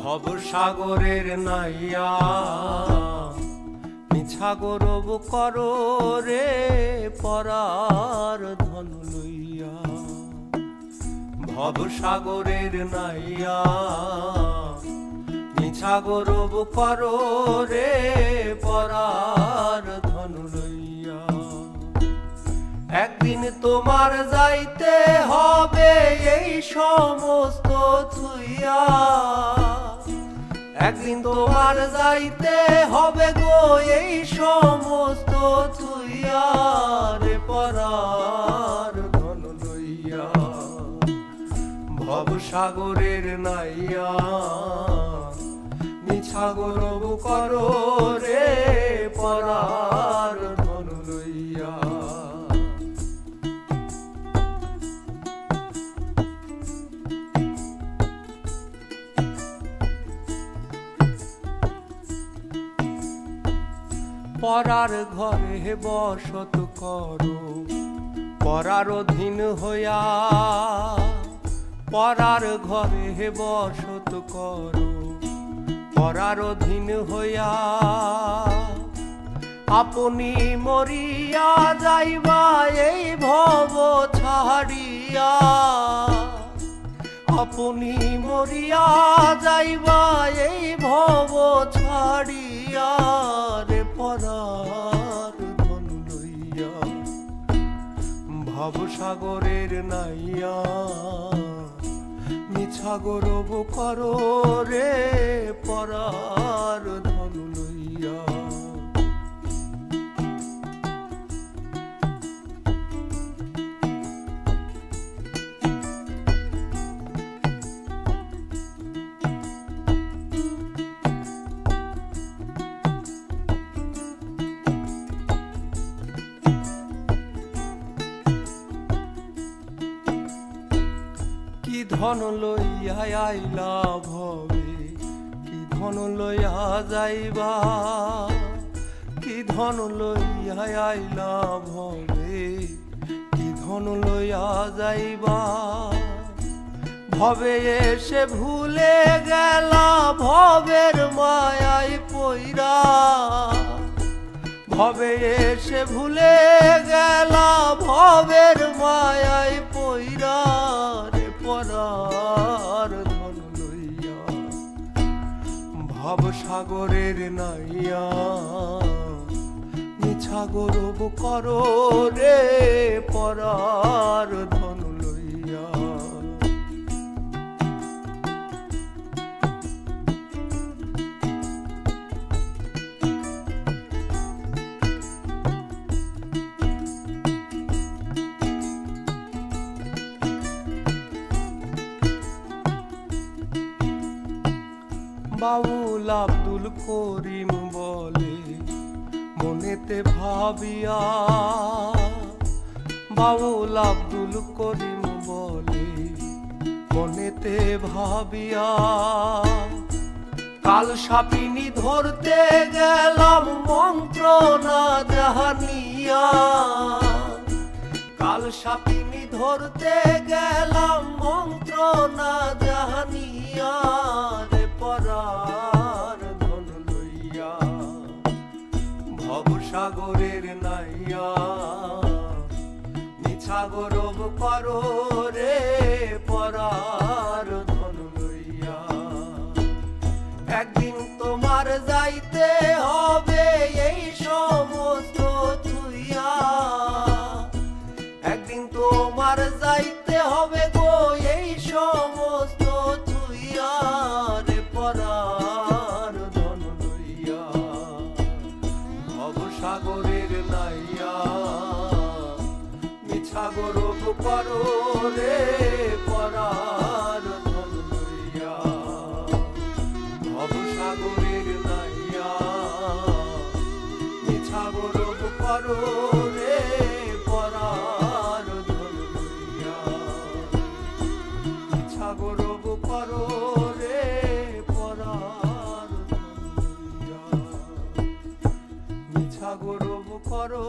ভবসাগরের নাইয়া মিছা গৌরব করো রে পরার ধন লইয়া। ভবসাগরের নাইয়া মিছা গৌরব করো রে পরার ধন লইয়া। একদিন তোমার যাইতে হবে এই সমস্ত থুইয়া। একদিন তোমার যাইতে হবে গো এই সমস্ত থুইয়া রে পরার ধন লইয়া। ভবসাগরের নাইয়া মিছা গৌরব করো রে পরার ধন লইয়া। পরার ঘরে বসত করো পরার অধীন হইয়া। পরার ঘরে বসত করো পরার অধীন হইয়া। আপনি মরিয়া যাইবা এই ভব ছাড়িয়া। আপনি মরিয়া যাইবা এই ভব ছাড়িয়া রে পরার ধন লইয়া। ভবসাগরের নাইয়া মিছা গৌরব করো রে পরার ধন লইয়া। কি ধন লইয়া আইলা ভবে কি ধন লইয়া যাইবা। কি ধন লইয়া আইলা ভবে কি ধন লইয়া যাইবা। ভবে এসে ভুলে গেলা ভবের মায়ায় পইরা। ভবে এসে ভুলে গেলা ভবের মায়ায় পইরা রে পরার ধন লইয়া। ভবসাগরের নাইয়া মিছা গৌরব করো রে পরার ধন লইয়া। বাউল আব্দুল করিম বলে মনেতে ভাবিয়া। বাউল আব্দুল করিম বলে মনেতে ভাবিয়া। কাল সাপিনী ধরতে গেলাম মন্ত্র না জানিয়া। কাল সাপিনী ধরতে গেলাম মন্ত্র না জানিয়া রে পরার ধন লইয়া। ভবসাগরের নাইয়া মিছা গৌরব করো রে পরার ধন লইয়া। একদিন তোমার যাইতে হবে এই সমস্ত থুইয়া। একদিন তোমার যাইতে হবে গো এই সমস্ত থুইয়া রে পরার ধন লইয়া। ভবসাগরের নাইয়া মিছা গৌরব করো রে পরার ধন লইয়া। ভবসাগরের নাইয়া মিছা গৌরব করো রে পরার ধন লইয়া। মিছা গৌরব করো রে পরার ধন লইয়া। মিছা গৌরব করো।